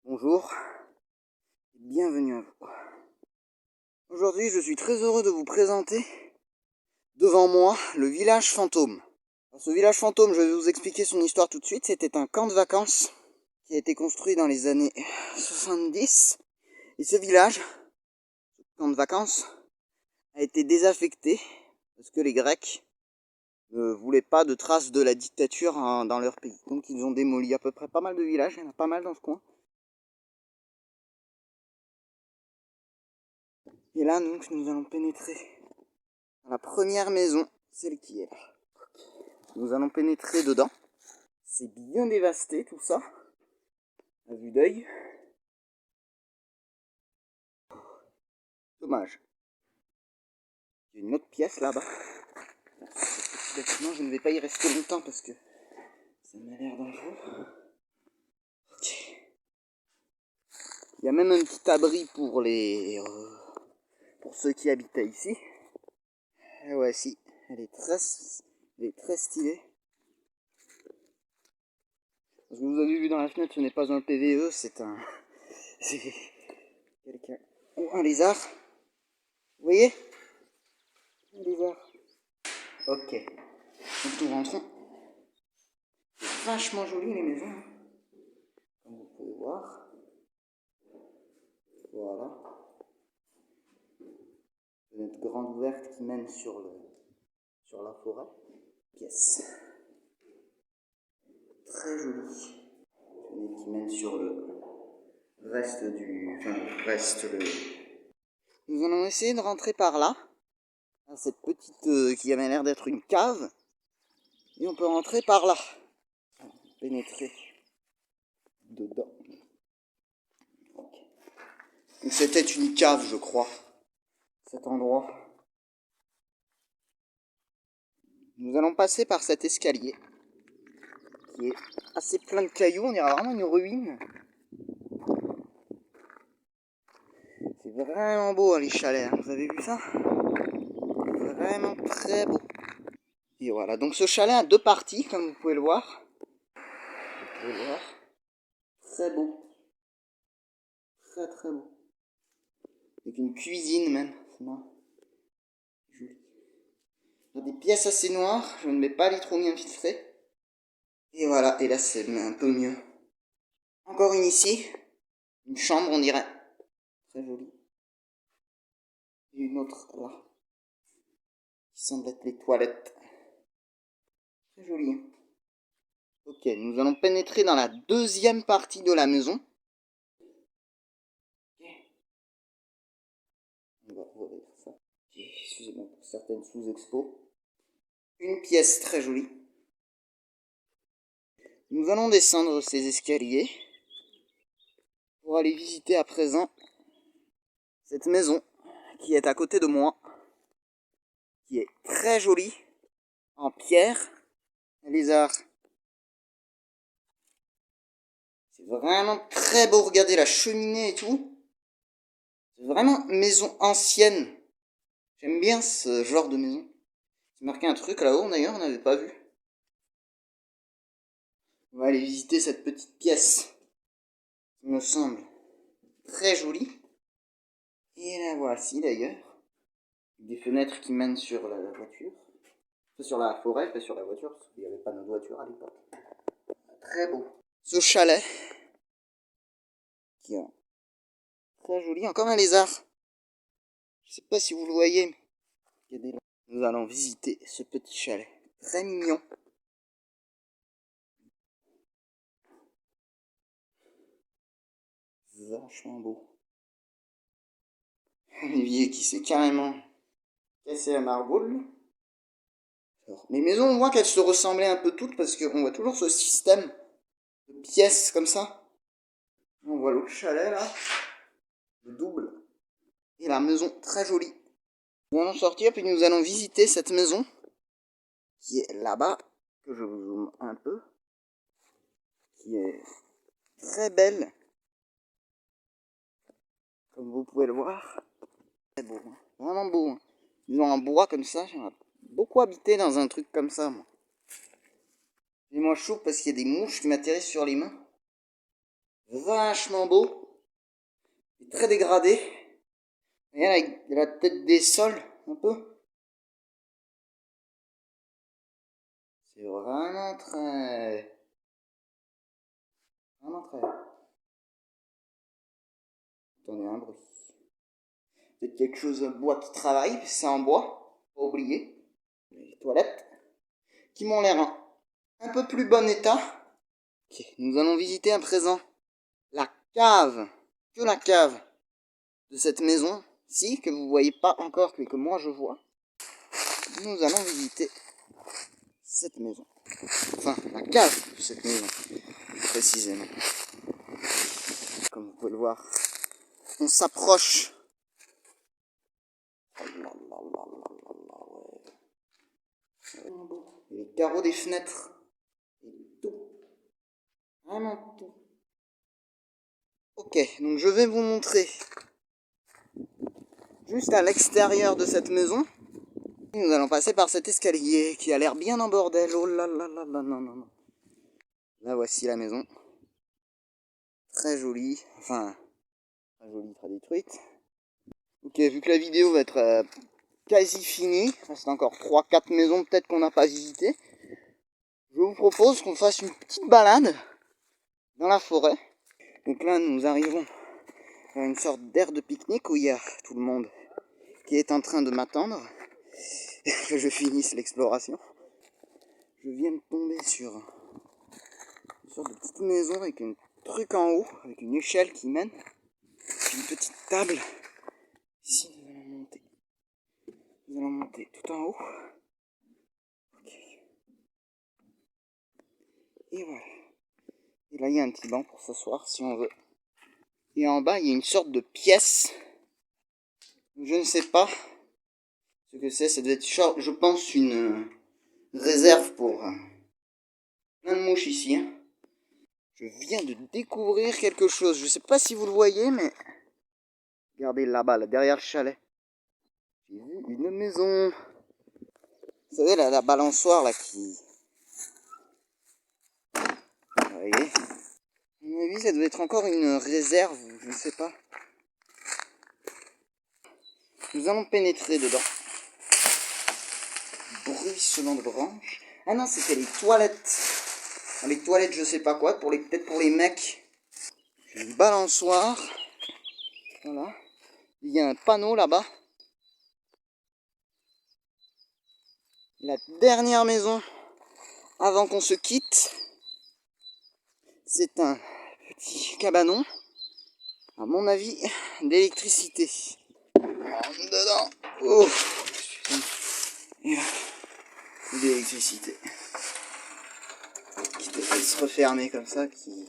Bonjour, bienvenue à vous. Aujourd'hui, je suis très heureux de vous présenter devant moi le village fantôme. Alors, ce village fantôme, je vais vous expliquer son histoire tout de suite. C'était un camp de vacances qui a été construit dans les années 70. Et ce village, ce camp de vacances, a été désaffecté parce que les Grecs ne voulaient pas de traces de la dictature dans leur pays. Donc ils ont démoli à peu près pas mal de villages, il y en a pas mal dans ce coin. Et là, donc, nous allons pénétrer dans la première maison, celle qui est là. Nous allons pénétrer dedans. C'est bien dévasté tout ça, à vue d'œil. Dommage. Il y a une autre pièce là-bas. Ce petit bâtiment, je ne vais pas y rester longtemps parce que ça m'a l'air dangereux. Ok. Il y a même un petit abri pour pour ceux qui habitaient ici. Et ouais, si, elle est très stylée. Ce que vous avez vu dans la fenêtre, ce n'est pas un PVE, c'est quelqu'un. Oh, un lézard. Vous voyez? Un lézard. Ok. Donc nous rentrons. C'est vachement joli les maisons. Comme vous pouvez voir. Voilà. Fenêtre grande ouverte qui mène sur la forêt. Pièce. Très jolie. Fenêtre qui mène sur le reste du. Enfin, le reste. Nous allons essayer de rentrer par là. À cette petite qui avait l'air d'être une cave. Et on peut rentrer par là. Pénétrer dedans. Okay. Donc c'était une cave, je crois. Cet endroit. Nous allons passer par cet escalier qui est assez plein de cailloux. On dirait vraiment une ruine. C'est vraiment beau les chalets. Hein. Vous avez vu ça? Vraiment très beau. Et voilà. Donc ce chalet a deux parties, comme vous pouvez le voir. Très beau. Très très beau. Avec une cuisine même. C'est marrant. Joli. Il y a des pièces assez noires. Je ne mets pas les trop bien filtrées. Et voilà. Et là c'est un peu mieux. Encore une ici. Une chambre on dirait. Très jolie. Et une autre là. Qui semble être les toilettes. Très joli. Ok, nous allons pénétrer dans la deuxième partie de la maison. Okay. On va ouvrir ça. Okay, excusez-moi pour certaines sous-expos. Une pièce très jolie. Nous allons descendre ces escaliers pour aller visiter à présent cette maison qui est à côté de moi, qui est très jolie, en pierre. Lézard. C'est vraiment très beau, regardez la cheminée et tout. C'est vraiment maison ancienne. J'aime bien ce genre de maison. C'est marqué un truc là-haut d'ailleurs, on n'avait pas vu. On va aller visiter cette petite pièce, qui me semble très jolie. Et la voici d'ailleurs. Des fenêtres qui mènent sur la voiture. Sur la forêt, pas sur la voiture, parce qu'il n'y avait pas de voiture à l'époque. Très beau. Ce chalet, qui est très joli. Encore un lézard. Je sais pas si vous le voyez, mais nous allons visiter ce petit chalet. Très mignon. Vachement beau. Olivier qui s'est carrément cassé la marboule. Alors, les maisons, on voit qu'elles se ressemblaient un peu toutes parce qu'on voit toujours ce système de pièces comme ça. On voit l'autre chalet là, le double. Et la maison très jolie. Nous allons sortir puis nous allons visiter cette maison qui est là-bas, que je vous zoome un peu, qui est très belle, comme vous pouvez le voir. Très beau, hein. Vraiment beau. Hein. Ils ont un bois comme ça, j'aimerais beaucoup habiter dans un truc comme ça, moi. Et moi chaud parce qu'il y a des mouches qui m'atterrissent sur les mains. vachement beau, et très dégradé. Regarde avec la tête des sols, un peu. C'est vraiment très... Vraiment très... Attendez, un bruit. Peut-être quelque chose de bois qui travaille, c'est en bois, pas oublier. Les toilettes, qui m'ont l'air un peu plus bon état. Ok, nous allons visiter à présent la cave, que la cave de cette maison, si, que vous voyez pas encore, que moi je vois. Nous allons visiter cette maison. Enfin, la cave de cette maison, précisément. Comme vous pouvez le voir, on s'approche. Oh là là là là là là, ouais. Les carreaux des fenêtres. Et tout. Vraiment tout. Ok, donc je vais vous montrer juste à l'extérieur de cette maison. Nous allons passer par cet escalier qui a l'air bien en bordel. Oh là là là là, non, non, non. Là, voici la maison. Très jolie. Enfin, très jolie, très détruite. Ok, vu que la vidéo va être quasi finie, il reste encore 3-4 maisons peut-être qu'on n'a pas visitées. Je vous propose qu'on fasse une petite balade dans la forêt. Donc là, nous arrivons à une sorte d'aire de pique-nique où il y a tout le monde qui est en train de m'attendre que je finisse l'exploration. Je viens de tomber sur une sorte de petite maison avec un truc en haut, avec une échelle qui mène, une petite table. Ici, nous allons monter. Nous allons monter tout en haut. Okay. Et voilà. Et là, il y a un petit banc pour s'asseoir si on veut. Et en bas, il y a une sorte de pièce. Je ne sais pas ce que c'est. Ça doit être, je pense, une réserve pour plein de mouches ici. Hein. Je viens de découvrir quelque chose. Je ne sais pas si vous le voyez, mais regardez là-bas, là, derrière le chalet. J'ai vu une maison. Vous savez, la balançoire là qui... Vous voyez ? À mon avis, ça doit être encore une réserve, je ne sais pas. Nous allons pénétrer dedans. Bruissement de branches. Ah non, c'était les toilettes. Les toilettes, je sais pas quoi, peut-être pour les mecs. Une balançoire. Voilà. Il y a un panneau là-bas. La dernière maison avant qu'on se quitte. C'est un petit cabanon. À mon avis, d'électricité. On rentre dedans. Ouf. D'électricité. Qui devrait se refermer comme ça. Qui...